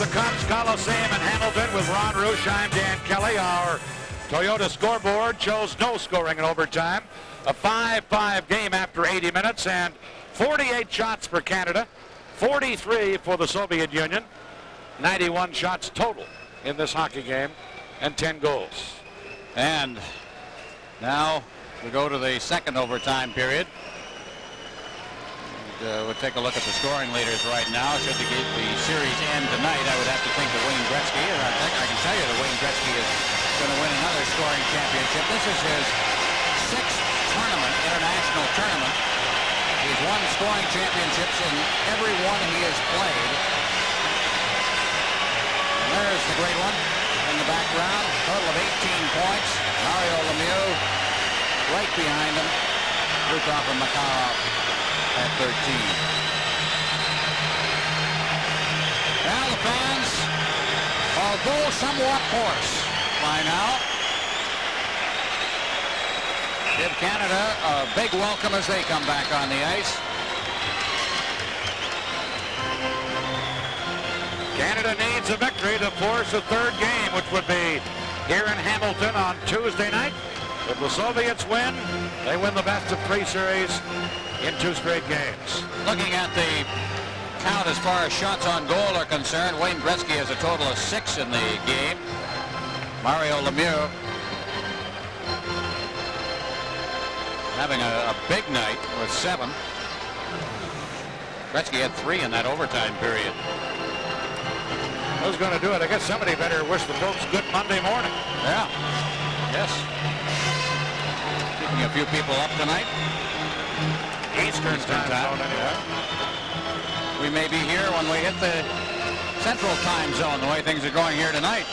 the Cubs Coliseum in Hamilton with Ron Roosh. I'm Dan Kelly. Our Toyota scoreboard shows no scoring in overtime. A 5-5 game after 80 minutes and 48 shots for Canada, 43 for the Soviet Union, 91 shots total in this hockey game, and 10 goals. And now we go to the second overtime period. We'll take a look at the scoring leaders right now. Should the series end tonight, I would have to think that Wayne Gretzky, and I can tell you that Wayne Gretzky is going to win another scoring championship. This is his 6th international tournament. He's won scoring championships in every one he has played. And there's the great one in the background. Total of 18 points. Mario Lemieux right behind him. Rutov and Makarov at 13. Now the fans, although somewhat hoarse by now, give Canada a big welcome as they come back on the ice. Canada needs a victory to force a third game, which would be here in Hamilton on Tuesday night. If the Soviets win, they win the best-of-3 series in 2 straight games. Looking at the count as far as shots on goal are concerned, Wayne Gretzky has a total of 6 in the game. Mario Lemieux having a big night with 7. Gretzky had 3 in that overtime period. Who's going to do it? I guess somebody better wish the folks good Monday morning. Yeah. Yes. Keeping a few people up tonight. Eastern time zone anyway. We may be here when we hit the Central time zone, the way things are going here tonight.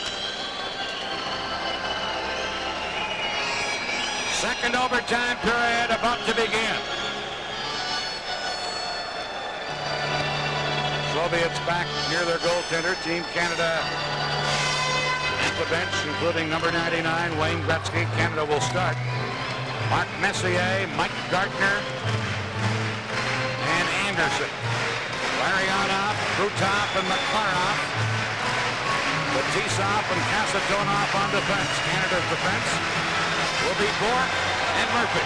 Second overtime period about to begin. Soviets back near their goaltender. Team Canada at the bench, including number 99, Wayne Gretzky. Canada will start. Mark Messier, Mike Gartner, and Anderson. Larionov, Rutov, and Makarov. Batisov and Kasatonov on defense. Canada's defense will be Bourque and Murphy.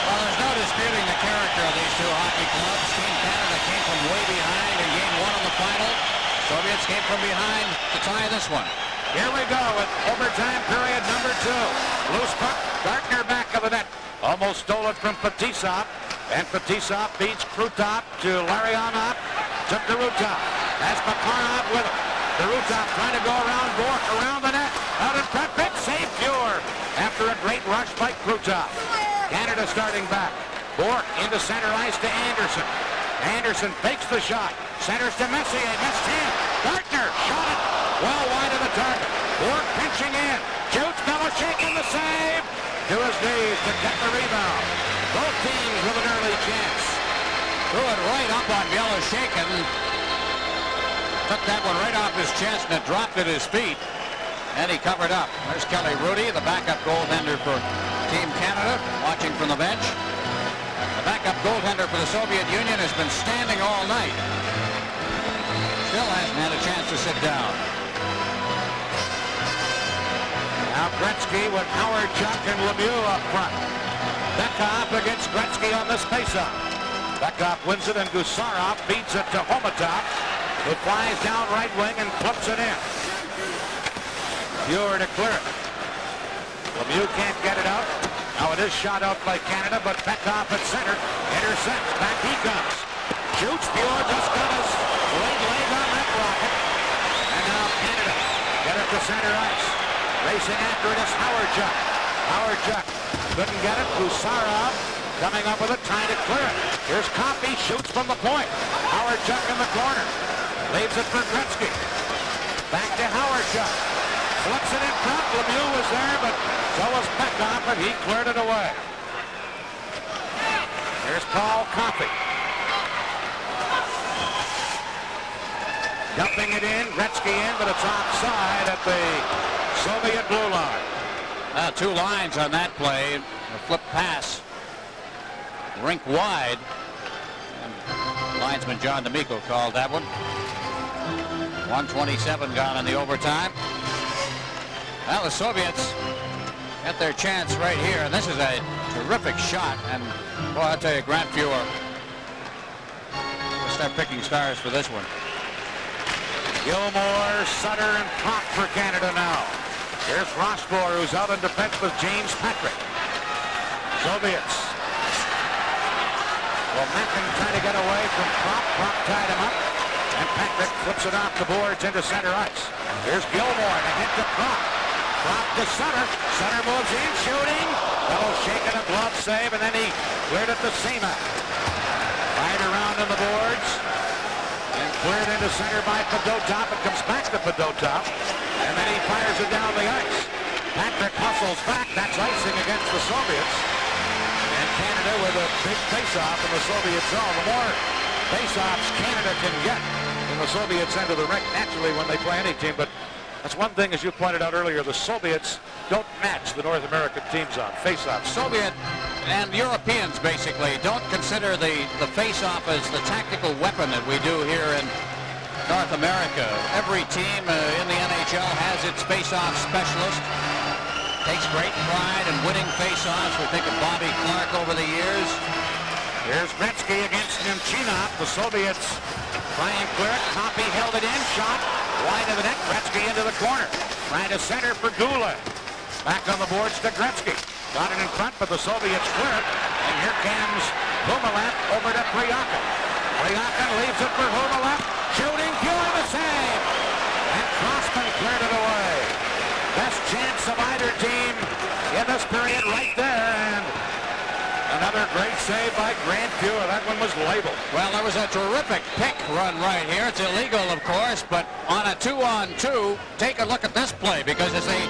Well, there's no disputing the character of these two hockey clubs. Team Canada came from way behind in game 1 of the final. Soviets came from behind to tie this one. Here we go with overtime period number 2. Loose puck, Gartner back of the net. Almost stole it from Batisov. And Batisov beats Krutov to Larionov. Took to Rutov. That's Makarov with him. Rutov trying to go around Bourque, around the net. Out in front, big save, Pure. After a great rush by Krutov. Canada starting back. Bourque into center ice to Anderson. Anderson fakes the shot. Centers to Messier. Missed him. Gartner shot it well wide of the target. Bourque pinching in. Shoots. Belichick in the save. To his knees to get the rebound. Both teams with an early chance. Threw it right up on Belichick. Took that one right off his chest and it dropped at his feet. And he covered up. There's Kelly Rudy, the backup goaltender for Team Canada, watching from the bench. The backup goaltender for the Soviet Union has been standing all night. Still hasn't had a chance to sit down. Now Gretzky with Howard, Chuck, and Lemieux up front. Bekov against Gretzky on this faceoff. Bekov wins it and Gusarov beats it to Homatov, who flies down right wing and flips it in. Pure to clear it. Lemieux can't get it out. Now it is shot out by Canada, but Bekov at center intercepts. Back he comes. Shoots. Pure just got his right leg on that rocket. And now Canada get it to center ice. Racing after it is Howard Chuck. Howard Chuck couldn't get it. Gusarov coming up with it, trying to clear it. Here's Coffey, shoots from the point. Howard Chuck in the corner. Leaves it for Gretzky. Back to Howard Chuck. Flips it in front. Lemieux was there, but so was Bekov, and he cleared it away. Here's Paul Coffey. Dumping it in. Gretzky in, but it's offside at the Soviet blue line. 2 lines on that play. A flip pass. Rink wide. And linesman John D'Amico called that one. 1:27 gone in the overtime. Well, the Soviets get their chance right here, and this is a terrific shot. And boy, I'll tell you, Grant Fuhr, we'll start picking stars for this one. Gilmore, Sutter, and Propp for Canada now. Here's Rossbohr, who's out in defense with James Patrick. Soviets. Well, Mackin trying to get away from Propp. Propp tied him up. And Patrick flips it off the boards into center ice. Here's Gilmore to hit to Propp. Propp to Sutter. Sutter moves in, shooting. Fellow shaking a glove save, and then he cleared it to Seaman. Right around on the boards. And cleared into center by Fedotov. It comes back to Fedotov. And then he fires it down the ice. Patrick hustles back. That's icing against the Soviets. And Canada with a big face-off in the Soviet zone. The more face-offs Canada can get in the Soviets' end of the rink, naturally, when they play any team. But that's one thing, as you pointed out earlier, the Soviets don't match the North American teams on face-offs. Soviet and Europeans basically don't consider the face-off as the tactical weapon that we do here in North America. Every team in the NHL has its face-off specialist. Takes great pride in winning face-offs. We think of Bobby Clark over the years. Here's Gretzky against Nemchinov. The Soviets try and clear it. Coffey held it in. Shot wide of the net. Gretzky into the corner. Trying to center for Gula. Back on the boards to Gretzky. Got it in front, but the Soviets clear it. And here comes Humalev over to Priyakin. Priyakin leaves it for Humalev. Shooting, Fuhr the save. And Crossman cleared it away. Best chance of either team in this period right there. And another great save by Grant Fuhr. That one was labeled. Well, there was a terrific pick run right here. It's illegal, of course, but on a 2-on-2, take a look at this play, because as the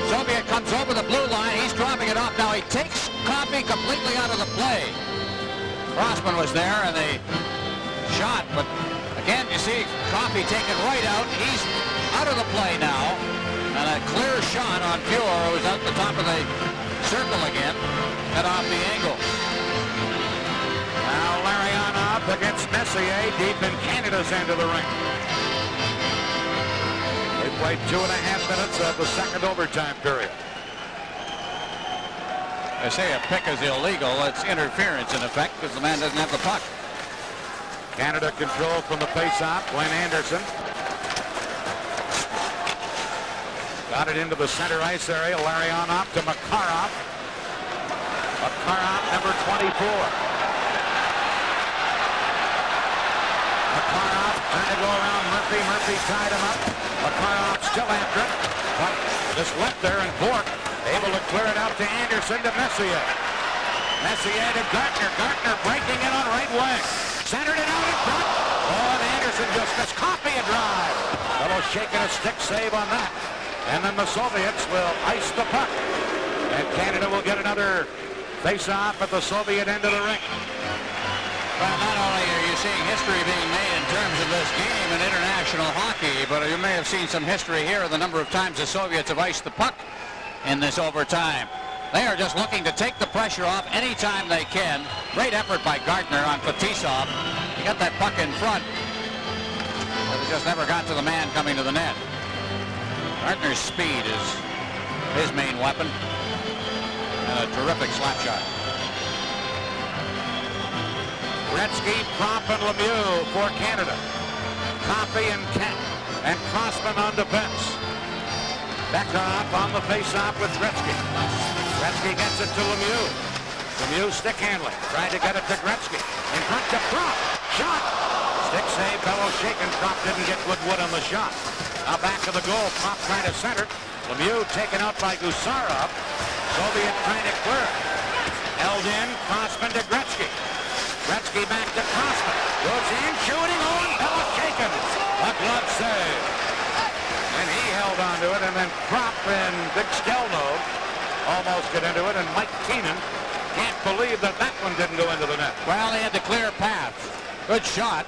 Soviet comes over the blue line, he's dropping it off. Now he takes Coffey completely out of the play. Crossman was there, and they shot, but again, you see Coffey taken right out. He's out of the play now, and a clear shot on Fuhr, who's out the top of the circle again, cut off the angle. Now Larionov against Messier deep in Canada's end of the rink. They played 2.5 minutes of the second overtime period. They say a pick is illegal. It's interference in effect because the man doesn't have the puck. Canada control from the faceoff. Glenn Anderson got it into the center ice area. Larionov to Makarov. Makarov, number 24. Makarov trying to go around Murphy. Murphy tied him up. Makarov still after it, but just left there, and Bork able to clear it out to Anderson to Messier. Messier to Gartner. Gartner breaking it on right wing. Centered it out in front. Oh, and Anderson just missed. Coffey a drive. Fellow shaking a stick save on that. And then the Soviets will ice the puck. And Canada will get another face-off at the Soviet end of the rink. Well, not only are you seeing history being made in terms of this game in international hockey, but you may have seen some history here of the number of times the Soviets have iced the puck in this overtime. They are just looking to take the pressure off anytime they can. Great effort by Gartner on Fetisov. He got that puck in front, but it just never got to the man coming to the net. Gartner's speed is his main weapon, and a terrific slap shot. Gretzky, Propp, and Lemieux for Canada. Coffey and Kent and Crossman on defense. Beckhoff on the face-off with Gretzky. Gretzky gets it to Lemieux. Lemieux stick handling, trying to get it to Gretzky. In front to Propp. Shot. Stick save, fellow shaken. Propp didn't get good wood on the shot. Now back to the goal. Propp trying to center. Lemieux taken out by Gusarov. Soviet trying to clear it. Held in. Crossman to Gretzky. Gretzky back to Crossman. Goes in, shooting on. Fellow shaken. A glove save. And he held on to it, and then Propp and Big Stelno almost get into it, and Mike Keenan can't believe that that one didn't go into the net. Well, he had the clear path. Good shot,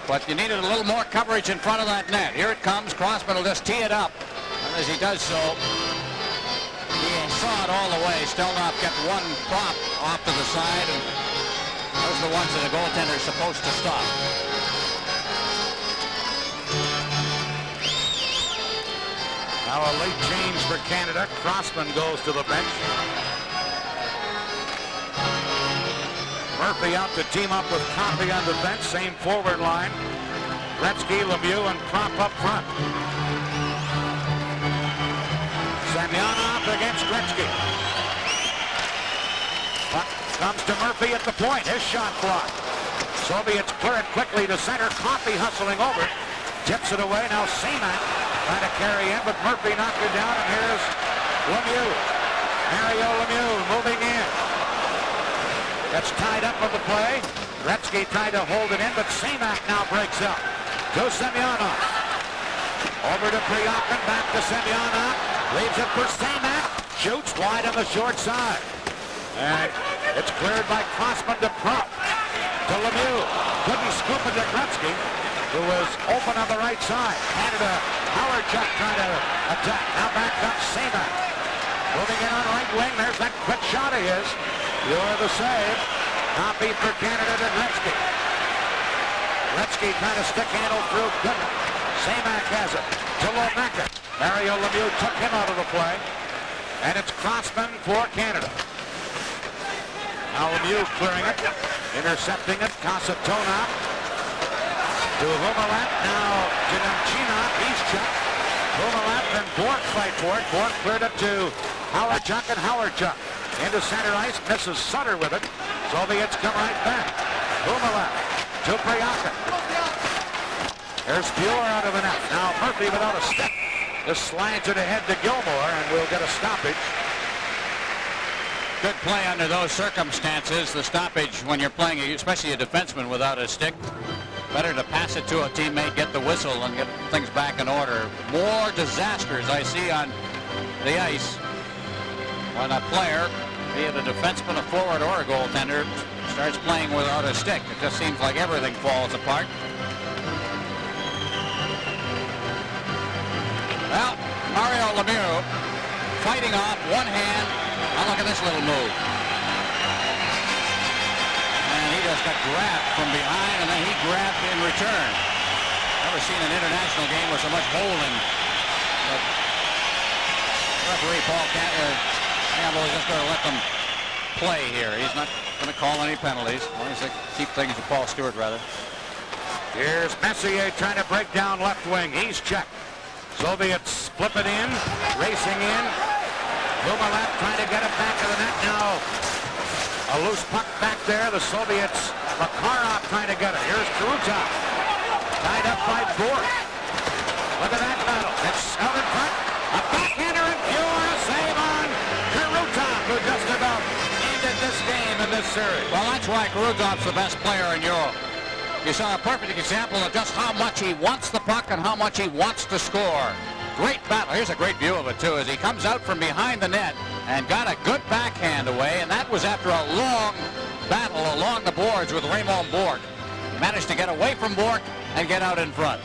but you needed a little more coverage in front of that net. Here it comes. Crossman will just tee it up, and as he does so, he saw it all the way. Stelnov kept one prop off to the side, and those are the ones that a goaltender is supposed to stop. Now a late change for Canada. Crossman goes to the bench. Murphy out to team up with Coffey on the bench. Same forward line. Gretzky, Lemieux, and Prop up front. Semyonov against Gretzky. Puck comes to Murphy at the point. His shot blocked. Soviets clear it quickly to center. Coffey hustling over. Tips it away. Now Seaman trying to carry in, but Murphy knocked it down, and here's Lemieux. Mario Lemieux moving in. Gets tied up on the play. Gretzky tried to hold it in, but Seaman now breaks up. To Semyonov. Over to Priakin, back to Semyonov. Leaves it for Seaman. Shoots wide on the short side. And it's cleared by Crossman to Prop. To Lemieux. Couldn't scoop it to Gretzky, who was open on the right side. Canada, Howardchuk trying to attack. Now back up Seaman. Moving in on right wing. There's that quick shot of his. You're the save. Copy for Canada to Gretzky. Gretzky trying to stick handle through Goodman. Seaman has it to Lomacka. Mario Lemieux took him out of the play. And it's Crossman for Canada. Now Lemieux clearing it. Intercepting it. Kasatonov. To Humalap. Now to Nemchinov. He's checked. Humalap and Bork fight for it. Bork cleared it to Howardchuk, and Howardchuk into center ice. Misses Sutter with it. Soviets come right back. Humalap to Priakin. There's Bueller out of the net. Now Murphy without a step. Just slides it ahead to Gilmore, and we'll get a stoppage. Good play under those circumstances. The stoppage when you're playing, especially a defenseman without a stick. Better to pass it to a teammate, get the whistle, and get things back in order. More disasters I see on the ice when a player, be it a defenseman, a forward, or a goaltender, starts playing without a stick. It just seems like everything falls apart. Well, Mario Lemieux fighting off one hand. Now look at this little move. And he just got grabbed from behind, and then he grabbed in return. Never seen an international game with so much holding. But referee Paul Campbell is just going to let them play here. He's not going to call any penalties. As long as they keep things to Paul Stewart, rather. Here's Messier trying to break down left wing. He's checked. Soviets flip it in, racing in. Humalap trying to get it back to the net now. A loose puck back there. The Soviets, Makarov trying to get it. Here's Krutov. Tied up by Bork. Look at that battle. It's out in front. A backhander and pure. A save on Krutov, who just about ended this game in this series. Well, that's why Krutov's the best player in Europe. You saw a perfect example of just how much he wants the puck and how much he wants to score. Great battle. Here's a great view of it, too, as he comes out from behind the net and got a good backhand away, and that was after a long battle along the boards with Raymond Bork. He managed to get away from Bork and get out in front.